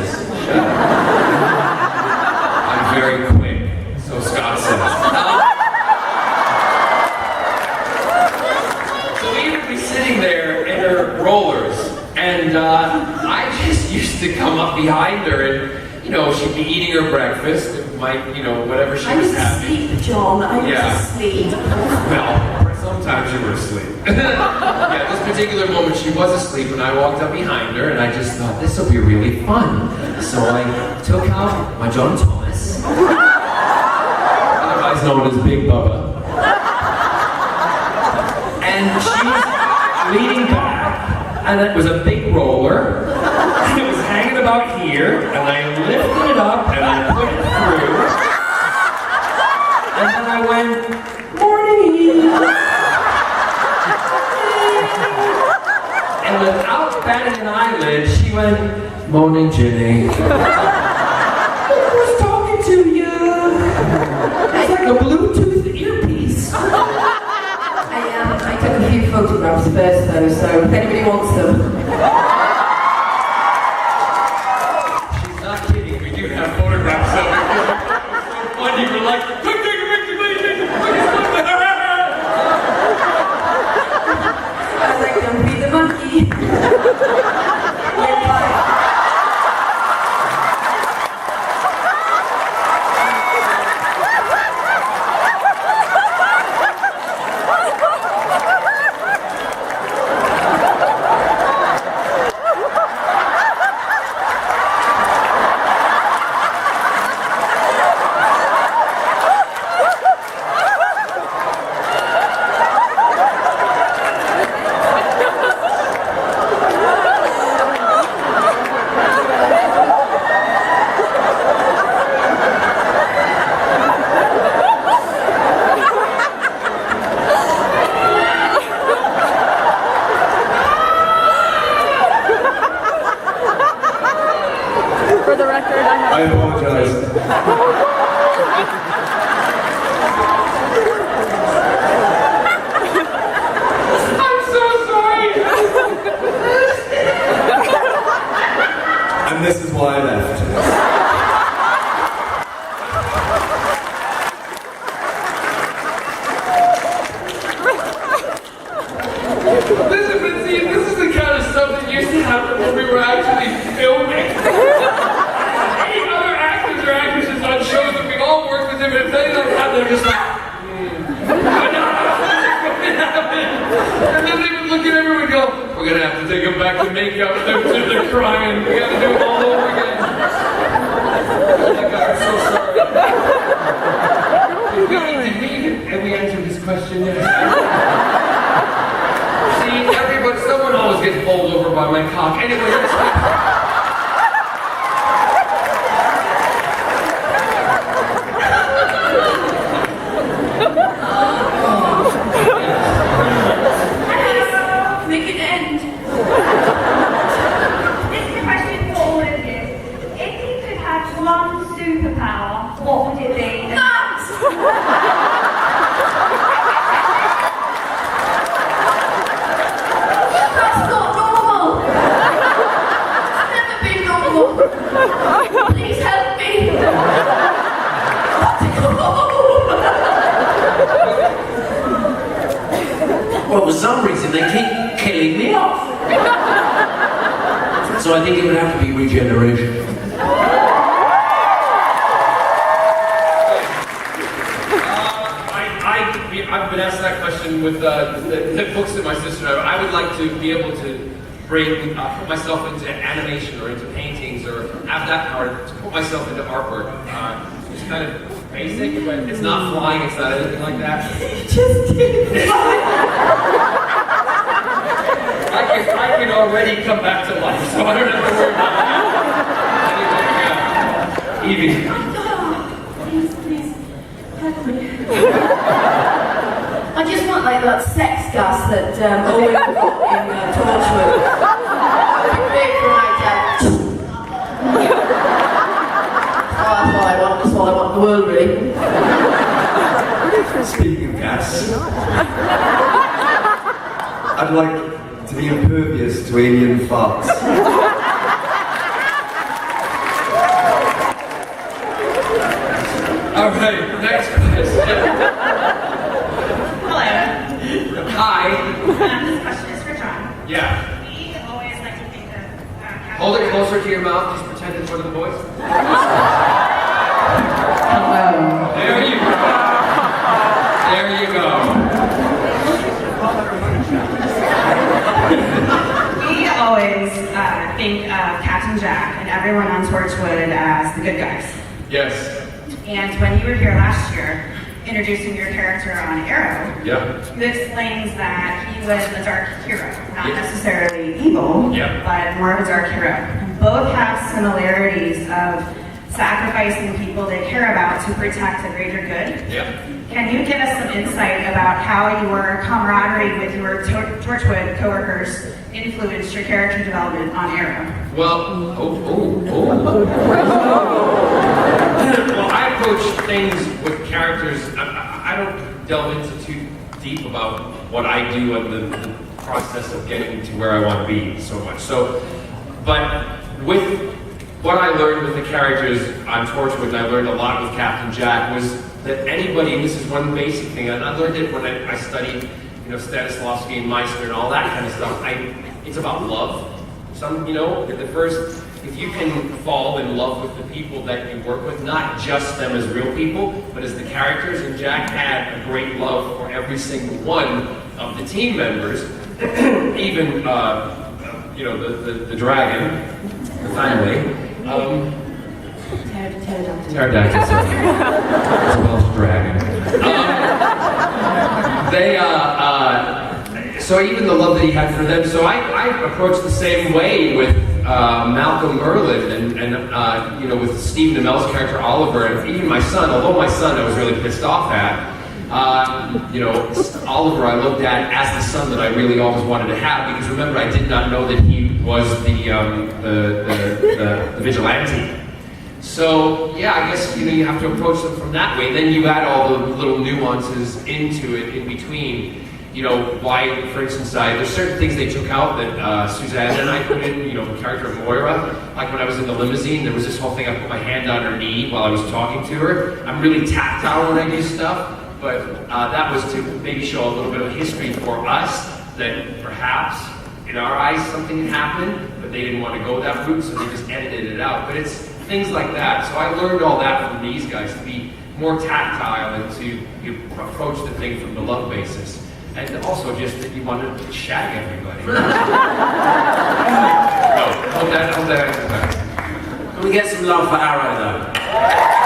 says, shut up. I'm very quick, so Scott says. So we would be sitting there in her rollers, and I just used to come up behind her, and you know, she'd be eating her breakfast, you know, whatever she was having. I was asleep, John. I was asleep. Well, sometimes you were asleep. Yeah, this particular moment she was asleep, and I walked up behind her, and I just thought, this will be really fun. So I took out my John Thomas, otherwise known as Big Bubba, and she's leaning back, and it was a big roller, and it was hanging about here, and I lifted it up, and I put it through, and then I went, morning! And without batting an eyelid, she went, morning, Ginny. Who's talking to you? It's like a Bluetooth earpiece. I took a few photographs first though, so if anybody wants them. She's not kidding, we do have photographs of it. One you were like, quick, take a picture, please, take a picture. I was like, don't be the monkey. I apologize. I'm so sorry. And this is why I left. Listen, but see, this is the kind of stuff that used to happen when we were actually filming. Any other actors or actresses on shows that we've all worked with them, and if anything like that, they're just like, and then they would look at everyone and go, we're gonna have to take them back to makeup, they're crying, we gotta do it all over again. Oh my God, I'm so sorry. Have we answered this question yet? See, someone always gets bowled over by my cock. Anyway, Make it end. This is a question for all of you. If you could have one superpower, what would it be? That's not normal. I've never been normal. Please help me. well, for some reason they keep killing me off. So I think it would have to be regeneration. I've been asked that question with the books that my sister and I would like to be able to bring, put myself into animation or into paintings or have that power to put myself into artwork. It's kind of basic, but it's not flying, it's not anything like that. Just did. I can already come back to life, so I don't have to worry about that. Anyway, Evie. Please, help me. I just want like that sex gas that Owen got in Torchwood. Big for my dad. That's what I want. That's what I want in the world, really. Speaking of gas, I'd like to be impervious to alien farts. All right, next question. Hello. Hi. This question is for John. Yeah. We always like to think of Hold it closer to your mouth. Just pretend it's one of the boys. Hello. There you go. There you go. We always think of Captain Jack and everyone on Torchwood as the good guys. Yes. And when you were here last year, introducing your character on Arrow, Yeah. you explained that he was a dark hero, not Yeah. necessarily evil, Yeah. but more of a dark hero. Both have similarities of sacrificing people they care about to protect the greater good. Yeah. Can you give us some insight about how your camaraderie with your Torchwood coworkers influenced your character development on Arrow? Well, well, I approach things with characters. I don't delve into too deep about what I do and the process of getting to where I want to be so much. So, but with what I learned with the characters on Torchwood, and I learned a lot with Captain Jack, was that anybody, and this is one basic thing, and I learned it when I studied, Stanislavski and Meister and all that kind of stuff. It's about love. If you can fall in love with the people that you work with, not just them as real people, but as the characters, and Jack had a great love for every single one of the team members, even, the dragon, the family. Pterodactyl. It's a Welsh dragon. So even the love that he had for them. So I approached the same way with Malcolm Merlin and with Stephen Amell's character Oliver, and even my son. Although my son I was really pissed off at. Oliver I looked at as the son that I really always wanted to have, because remember, I did not know that he was the vigilante. So yeah, I guess you have to approach them from that way. Then you add all the little nuances into it in between. Why, for instance, there's certain things they took out that Suzanne and I put in. The character of Moira. Like when I was in the limousine, there was this whole thing. I put my hand on her knee while I was talking to her. I'm really tactile when I do stuff. But that was to maybe show a little bit of history for us, that perhaps in our eyes something had happened, but they didn't want to go that route, so they just edited it out. But it's things like that. So I learned all that from these guys, to be more tactile and to approach the thing from the love basis. And also just that you want to shag everybody. Can we get some love for Arrow though?